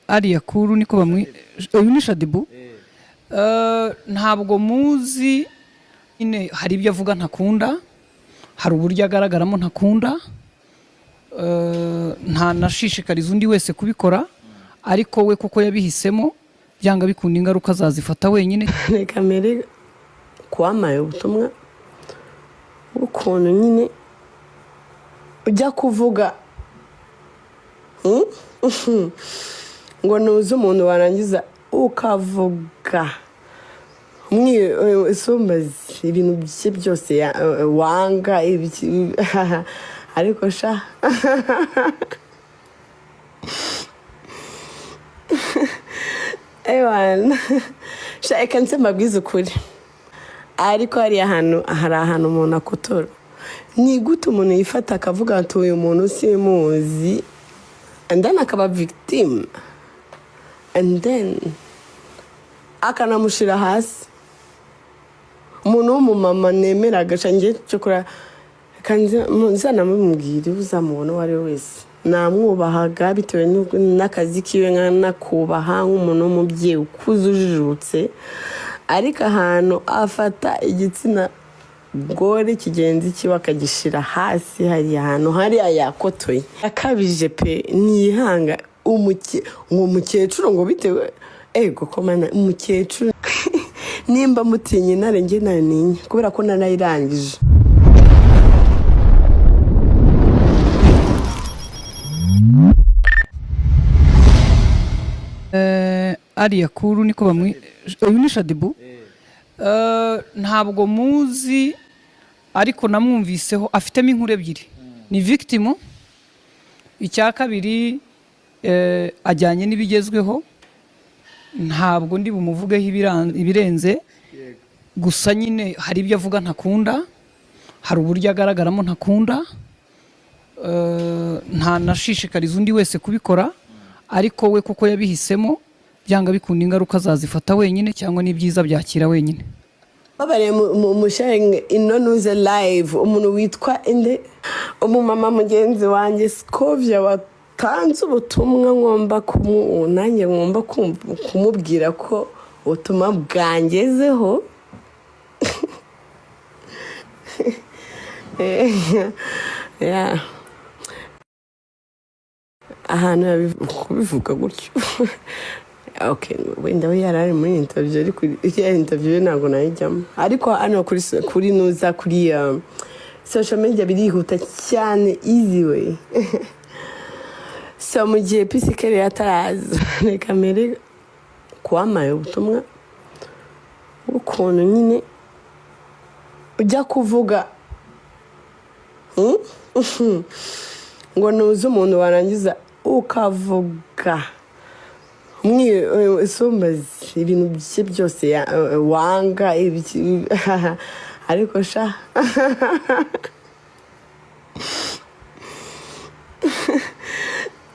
ariya kuru niko uyu ni Shadibu. Ntabwo muzi nyine, hari ibyo avuga ntakunda, hari uburyo agaragaramo ntakunda, nta nashishikariza undi wese kubikora, ariko we kuko yabihisemo byanga bikunda ingaruka azazifata wenyine. Reka mbere kuwamaye ubutumwa ukuntu nyine ujya kuvuga ngo nuze umuntu warangiza ukavuga isumbazi ibintu bye byose wanga ariko sha ewana sha eka nse mbabwize ukuri, ariko hari ahantu umuntu akotora. Ni gute umuntu yifata akavuga ati uyu muntu simuzi, and then akaba victim, and then akanamushira hasi. Umuntu w'umumama nemera agaca ngiye cyokora nzanamubwira uzamubona uwo ari we wese, namwubahaga bitewe n'akazi kiwe, nkanakubaha nk'umuntu w'umubyeyi ukuze ujijutse, ariko ahantu afata igitsina gore kigenzi kiwe akagishira hasi, hari ahantu hariya yakotoye akabije pe. Niyihanga umukecuru ngo bitewe ego komana umukecuru nimba mutinye nare nge naninya kubera ko narayirangije. Ariya kuru niko uyu ni Shadibu. Ntabwo muzi, ariko namwumviseho afitemo inkuru ebyiri. Ni victim, icya kabiri ajyanye n'ibigezweho. Ntabwo ndi bumuvugeho ibirenze, gusa nyine hari ibyo avuga ntakunda, hari uburyo agaragaramo ntakunda, nta nashishikariza undi wese kubikora, ariko we kuko yabihisemo byanga bikunda ingaruka azazifata wenyine, cyangwa n'ibyiza byakira wenyine. Babare mu sharing inonuze live umuntu witwa inde umumama mugenzi wanjye Scovia watanze ubutumwa, ngomba nanjye ngomba kumubwira ko ubutumwa bwangezeho. Yeah. Ahantu kubivuga gutyo. Okay, wenda we yarari muri interview, ariko iyo interview ntabwo nayijyamo, ariko hano kuri nuza kuri social media birihuta cyane, easy way. So mu gihe pisikere yataraza, reka mbere kuwamaye ubutumwa ukuntu nyine ujya kuvuga ngo nuze umuntu warangiza ukavuga isumbazi ibintu bye byose wanga ariko sha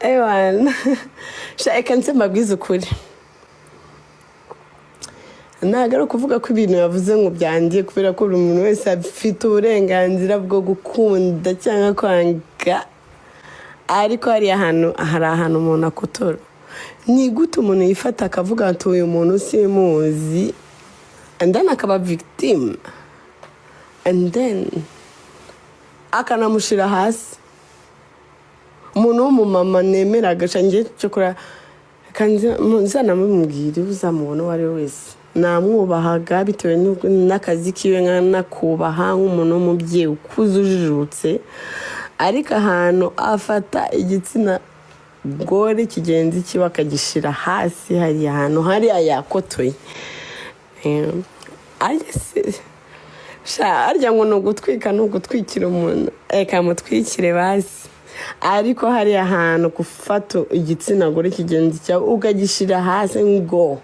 ewana sha eka nse mbabwize ukuri, ntabwo ari ukuvuga ko ibintu yavuze ngo byangiye, kubera ko buri muntu wese afite uburenganzira bwo gukunda cyangwa kwanga, ariko hari ahantu umuntu akotora. Ni gute umuntu yifata akavuga ati uyu muntu simuzi, and then akaba victim, and then akanamushira hasi. Umuntu w'umumama nemera agaca ngiye cyokora nzanamubwira uzamubona uwo ari we wese, namwubahaga bitewe n'akazi kiwe, nkanakubaha nk'umuntu w'umubyeyi ukuze ujijutse, ariko ahantu afata igitsina gore kigenzi kiwe akagishira hasi, hari ahantu hariya yakotoye. Arya ngo nugutwika nugutwikira umuntu, eka mutwikire basi, ariko hari ahantu gufata igitsina gore kigenzi cyawe ukagishira hasi ngo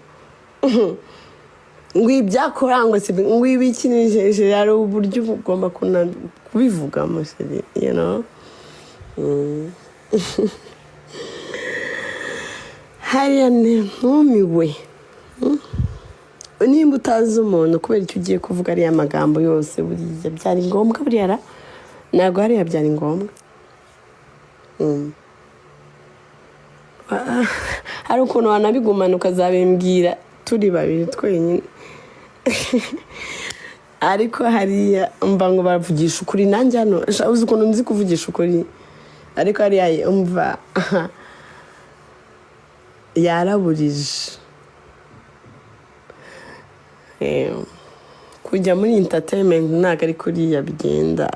ibyakora ngo se ngo ibikinisheje, yari uburyo ugomba kubivuga musiri, you know. Hariya ntumiwe, nimba utazi umuntu kubera icyo ugiye kuvuga ariya magambo yose, buriya byari ngombwa, buriya ntabwo hariya byari ngombwa. hari ukuntu wanabigumana ukazabimbwira turi babiri twenyine ariko hariya mva ngo baravugisha ukuri nanjye hano uzi ukuntu nzi kuvugisha ukuri ariko hariya mva yaraburije kujya muri entertainment ntabwo ari kuriya bigenda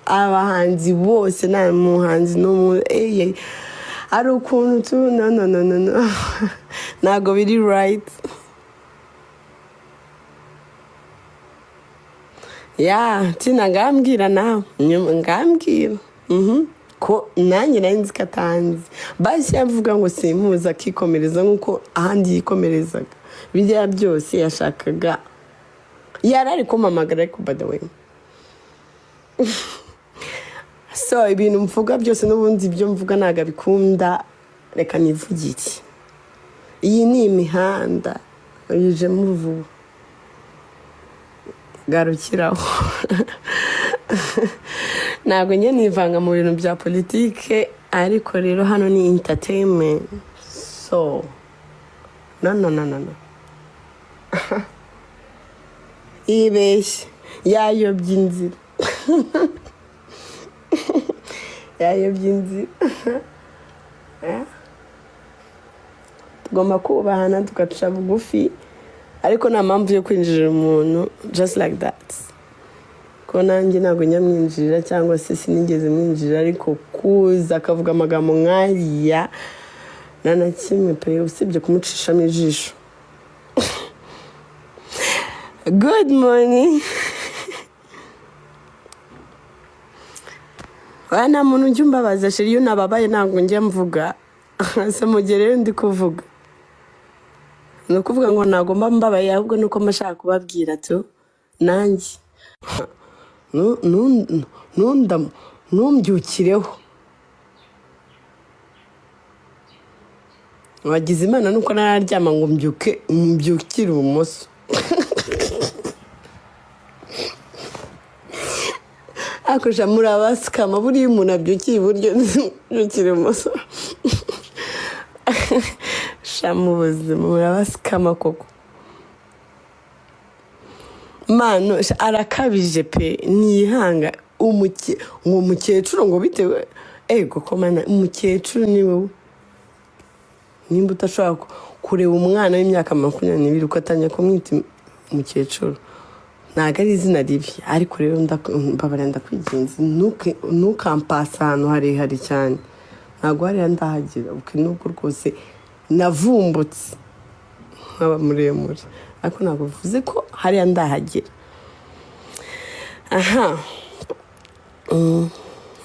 abahanzi bose nta muhanzi n'umwe hari ukuntu tu no ntabwo biri right tina ngambwira nawe ngambwira ko nanjye nari nzi ko atanzi basi yavuga ngo simpuza akikomereza nk'uko ahandi yikomerezaga bijya byose yashakaga yari ari kumpamagara ariko by the way so ibintu mvuga byose n'ubundi ibyo mvuga ntabwo abikunda reka nivugire iyi ni imihanda yijemo uruvubu garukiraho ntabwo njye nivanga mu bintu bya politike ariko rero hano ni entertainment so no ibeshye yayobye inzira tugomba kubahana tugaca bugufi ariko nta mpamvu yo kwinjirira umuntu just like that ko nanjye ntabwo nyamwinjirira cyangwa se sinigeze mwinjirira ariko kuza akavuga amagambo nk'ariya nta na kimwe pe usibye kumucishamo ijisho good morning nta muntu ujya umbabaza sheri iyo nababaye ntabwo njya mvuga se mu gihe rero ndi kuvuga ni ukuvuga ngo ntabwo mbabaye ahubwo nuko mashaka kubabwira tu nanjye ntumbyukireho wagize imana nuko nararyama ngo mbyukire ibumoso akoresha muri abasikama buriya umuntu abyukiye iburyo mbyukire ibumoso mu buzima muri abasikama koko mano arakabije pe niyihanga ngo umukecuru ngo bitewe koko mana umukecuru ni wowe nimba utashobora kureba umwana w'imyaka 22 ukatangira kumwita umukecuru ntabwo ari izina ribi ariko rero mbabara ndakwigenza ntukampasa ahantu harehare cyane ntabwo hariya ndahagera nubwo rwose navumbutse nkaba muremure ariko ntabwo bivuze ko hariya ndahagera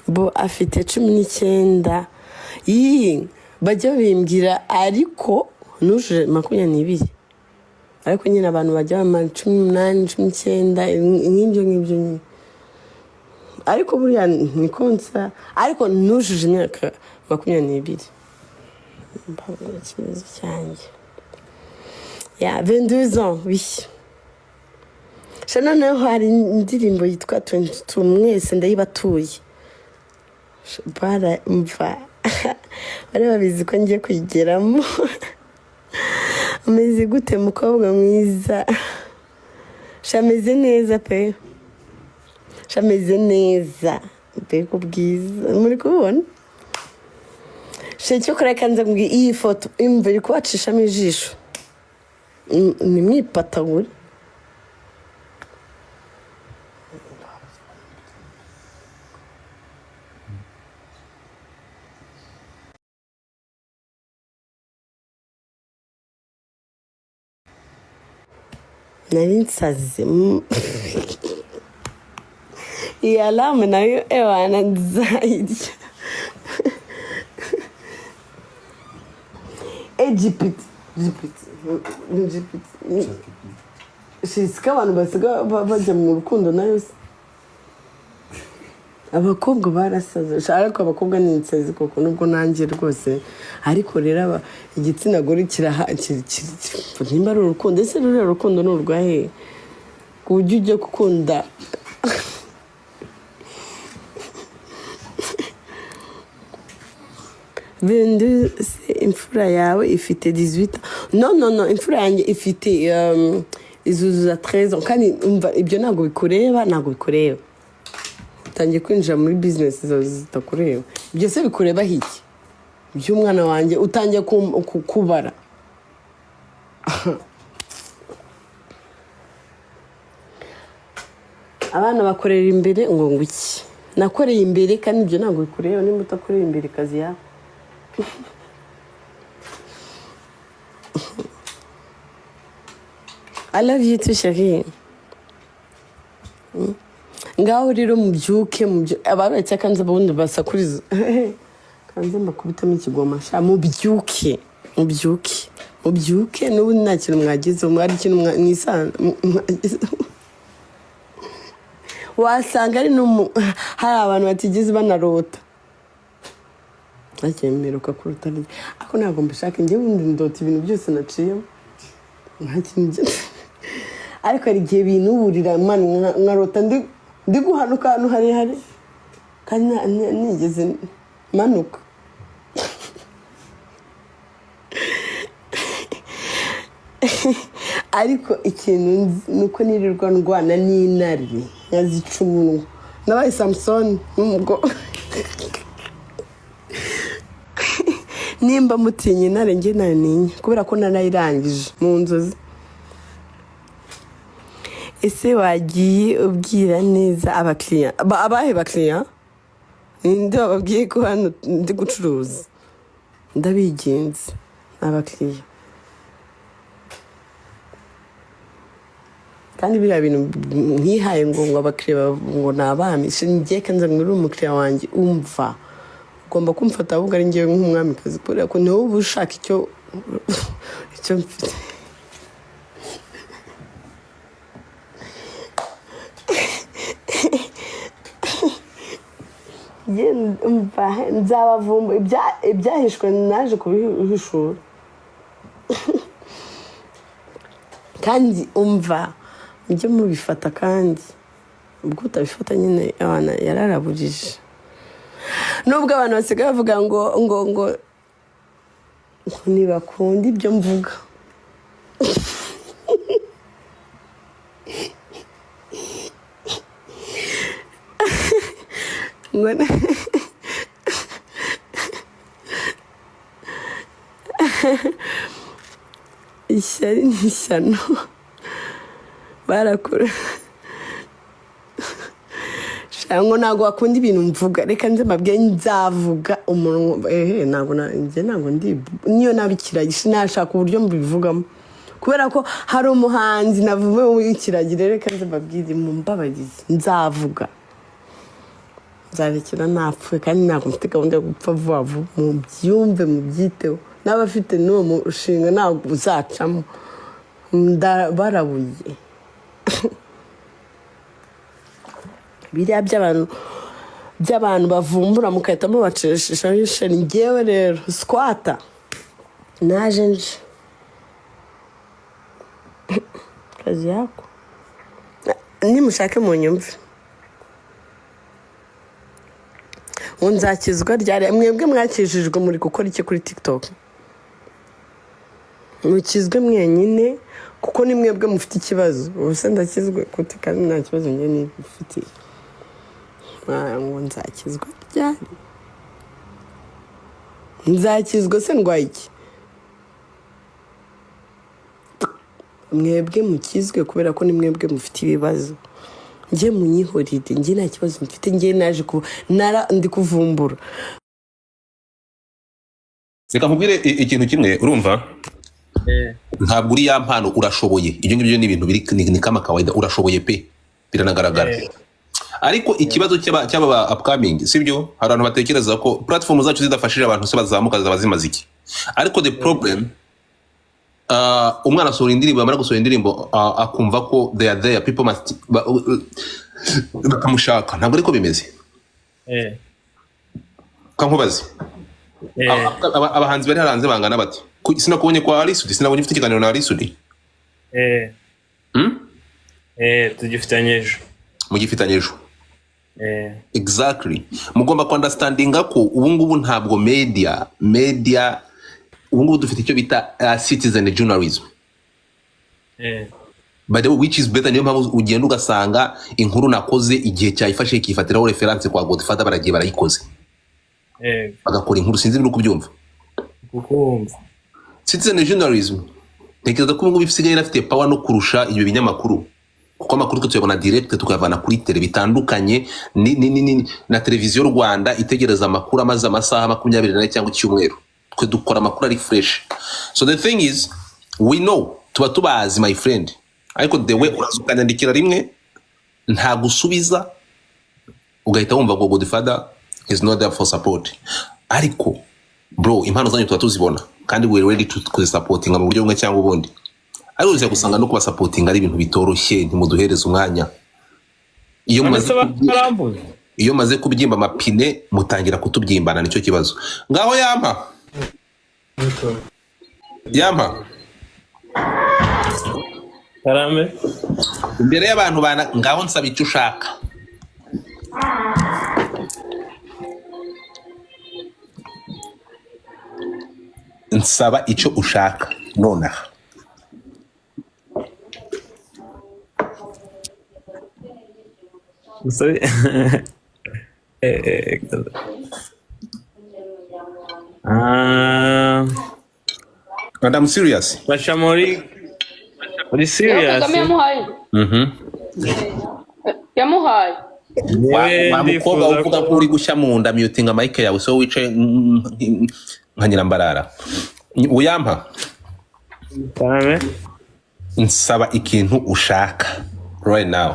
bo afite 19 bajya bimbwira ariko nujuje 22 ariko nyine abantu bajya bamara 18 19 nk'ibyo nyine ariko buriya ni konsa ariko nujuje imyaka 22 mbabona ikibazo cyanjye 22 ans oui shana naho hari indirimbo yitwa 22 mwese ndayibatuye bara mva bari babizi ko ngiye kuyigeramo ameze gute mukobwa mwiza shameze neza pe shameze neza mbego bwiza muri kubona cyo kora kanze mbwi iyi foto imviri kubacishamo ijisho ni mwipatagura nari nsaze iyi alarme nayo ewana nzayirya Egypt shisika abantu basiga bajya mu rukundo nayo abakobwa barasaze ariko abakobwa ni insazi koko nubwo nanjye rwose ariko rero igitsina gore nimba ari urukundo ese rero urukundo ni urwahe ku buryo ujya gukunda 22 se imfura yawe ifite 18 no imfura yanjye ifite izuzuza 13 kandi umva ibyo ntabwo bikureba utangiye kwinjira muri business zitakureba ibyo se bikureba hiki by'umwana wanjye utangiye kubara abana bakorera imbere ngo iki nakoreye imbere kandi ibyo ntabwo bikureba nimba utakoreye imbere kazi yawe I love you too, chérie. Ngaho rero mubyuke ababetse kanze abundi basakuriza kanze mbakubitamo ikigoma sha mubyuke n'ubu nta kintu mwagize mwari ikintu mwisana wasanga ari hari abantu batigeze banarota akemeruka kuruta ako ntabwo mbishaka njye wundi ndota ibintu byose naciyemo nta kintu ariko hari igihe binuburira nkarota ndi guhanuka ahantu harehare kandi nigeze manuka ariko ikintu nuko nirirwa ndwana n'intare nkazica umunwa nabaye Samson n'umugore nimba mutinya intare njye naninya kubera ko narayirangije mu nzozi ese wagiye ubwira neza abakiriya abahe bakiriya ninde wababwiye ko hano ndi gucuruza ndabigenza abakiriya kandi biriya bintu ntihaye ngo abakiriya ngo nabamishe ngiye kanza muri umukiriya wanjye umva ugomba kumfata ahubwo ari ngewe nk'umwamikazi kubera ko niwe uba ushaka icyo mfite nzabavumba ibyahishwe naje kubihishura kandi umva mujye mubifata kandi ubwo utabifata nyine abana yararabujije nubwo abantu basigaye bavuga ngo ntibakunda ibyo mvuga ishyari n'ishyano barakura ngo ntabwo wakunda ibintu mvuga reka nze mbabwire nzavuga umunwa ntabwo niyo nabikiragi sinashaka uburyo mbivugamo kubera ko hari umuhanzi navuye w'ikiragire reka nze mbabwire mumbabarize nzavuga nzarekera napfuye kandi ntabwo mfite gahunda yo gupfa vuba vuba mubyumve mubyiteho n'abafite n'uwo mushinga ntabwo uzacamo barabuye biriya by'abantu bavumbura mugahita mubacishije ngewe rero squata naje nje kazi yako nimushake mu nyumve nzakizwa ryari mwebwe mwakijijwe muri gukora iki kuri TikTok mukizwe mwenyine kuko ni mwebwe mufite ikibazo ubuse ndakizwe kuti kandi nta kibazo njye nifitiye ngo nzakizwa ryari nzakizwa se ndwaye iki mwebwe mukizwe kubera ko ni mwebwe mufite ibibazo njye munyihoride njye nta kibazo mfite njye naje ndi kuvumbura reka nkubwire ikintu kimwe urumva ntabwo uri ya mpano urashoboye ibyo ngibyo ni ibintu ni kama kawaida urashoboye pe biranagaragara ariko ikibazo cy'aba upcoming sibyo hari abantu batekereza ko platform zacu zidafashije abantu se bazamuka zabazimaze iki ariko the problem umwana asohora indirimbo amara gusohora indirimbo akumva ko they are there people must bakamushaka ntabwo ariko bimeze kankubaze abahanzi bari haranze bangana bati sinakubonye kwa Alisudi sinabonye ufite ikiganiro na Alisudi tugifitanye ejo mugifitanye ejo Exactly. Mugomba ku understandinga ko ubu ngubu ntabwo media ubu ngubu dufite icyo bita citizen journalism. By the way, which is better, niyo mpamvu ugenda ugasanga inkuru nakoze igihe cyayifashe ikifatiraho reference kwa Godfather baragiye barayikoze. Bagakora inkuru sinzi biri kubyumva. Citizen journalism ntekereza ko ubu ngubu bisigaye rafite power no kurusha ibyo binyamakuru. Kuko amakuru tuyabona direct tukayavana kuri tele bitandukanye na televiziyo Rwanda itegereza amakuru amaze amasaha 24 cyangwa icyumweru. Twe dukora amakuru ari fresh. So the thing is, we know tuba tubazi my friend. Ariko the way urazukanyandikira rimwe nta gusubiza ugahita wumva ngo Godfather is not there for support. Ariko bro, impano zanyu tuba tuzibona kandi we ready to supporting mu buryo bumwe cyangwa ubundi. Ariko uza gusanga no kuba supporting ari ibintu bitoroshye ntimuduhereza umwanya. Iyo maze kubyimba amapine mutangira kutubyimbana nicyo kibazo. Ngaho yampa Karame imbere y'abantu bana ngaho nsaba icyo ushaka. Nsaba icyo ushaka nonaha. Sorry. And I'm serious. Bashamori serious. Yamuhaye. Wa mukobwa uvuga ko uri gushya mu nda mutinga mic yawe so wicaye nka nyirambarara. Uyampa. Karame. Nsaba ikintu ushaka right now.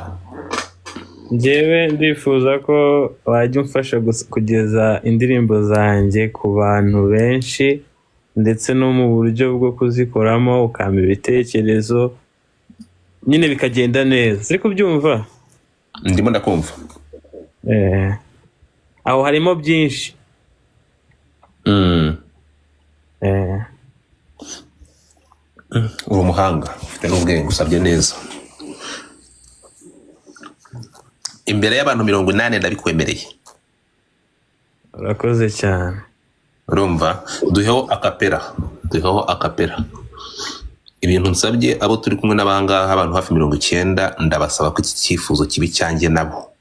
Njyewe ndifuza ko wajya umfasha kugeza indirimbo zanjye ku bantu benshi ndetse no mu buryo bwo kuzikoramo ukampa ibitekerezo nyine bikagenda neza. Siri kubyumva? Ndimo ndakumva. Aho harimo byinshi. Uri umuhanga ufite n'ubwenge usabye neza. Imbere y'abantu 80 ndabikwemereye. Urakoze cyane. Urumva duheho akapera. Ibintu nsabye abo turi kumwe n'abanga abantu hafi 90 ndabasaba ko iki cyifuzo kibi cyanjye nabo.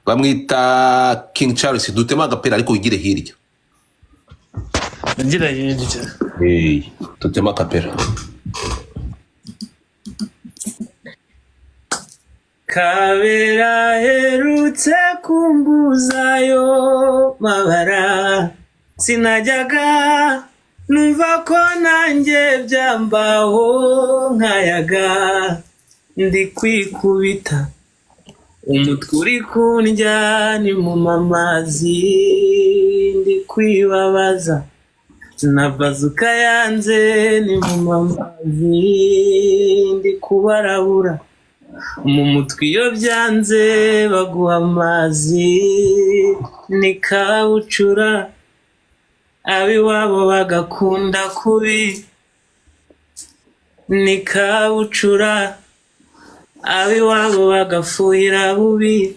Bamwita King Charles dutema agapera ariko wigire hirya. Ngira hirya. Dutema akapera. Kabera herutse kumbuzayo mabara sinajyaga numva ko nanjye byambaho nkayaga ndi kwikubita umutwe uri kundya ni mu mamazi ndi kwibabaza nabazuka yanze ni mu mamazi ndi kubarabura mu mutwe iyo byanze baguha amazi ni kabucura abiwabo bagakunda kubi ni kabucura abiwabo bagafuhira bubi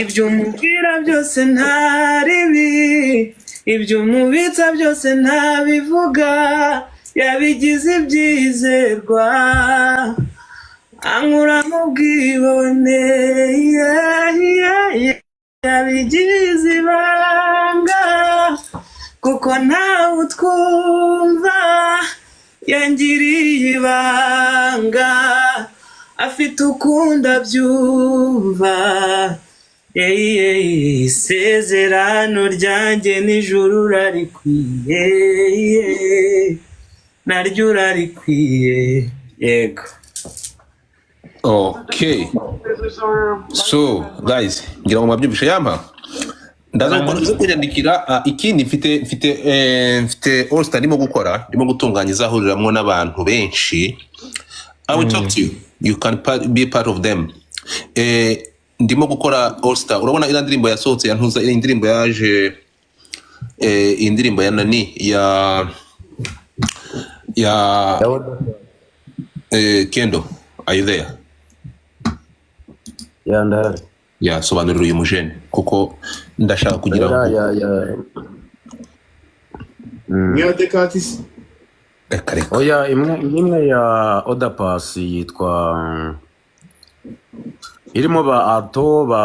ibyo umubwira byose ntaribi ibyo umubitsa byose ntabivuga yabigize ibyizerwa ankura mu bwibone yabigize ibanga kuko ntawe utwumva yangiriye ibanga afite ukunda byumva isezerano ryanjye n'ijuru rarikwiye naryo urarikwiye yego. Okay. So guys, ngira ngo mwabyumvishe yampa. Ndaza kunyandikira ikindi mfite all star ndimo gukora, ndimo gutunganya izahuriramwo n'abantu benshi. I will talk to you. You can be part of them. Ndimo gukora all star. Urabona ira ndirimbo yasohotse yantuza ira indirimbo yaje indirimbo ya nani ya Kendo. Are you there? Yeah, ndahari. yasobanurira uyu mujene kuko ndashaka kugira ngo Niyo Dekatisi. reka oya imwe ya Odapas yitwa irimo ba Ato ba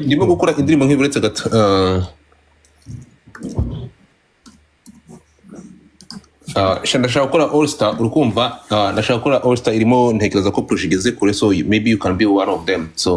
ndimo gukora indirimbo nk'iburetse gato ndashaka gukora All Star urukumva ndashaka gukora All Star irimo ntekereza ko project igeze kure so maybe you can be one of them so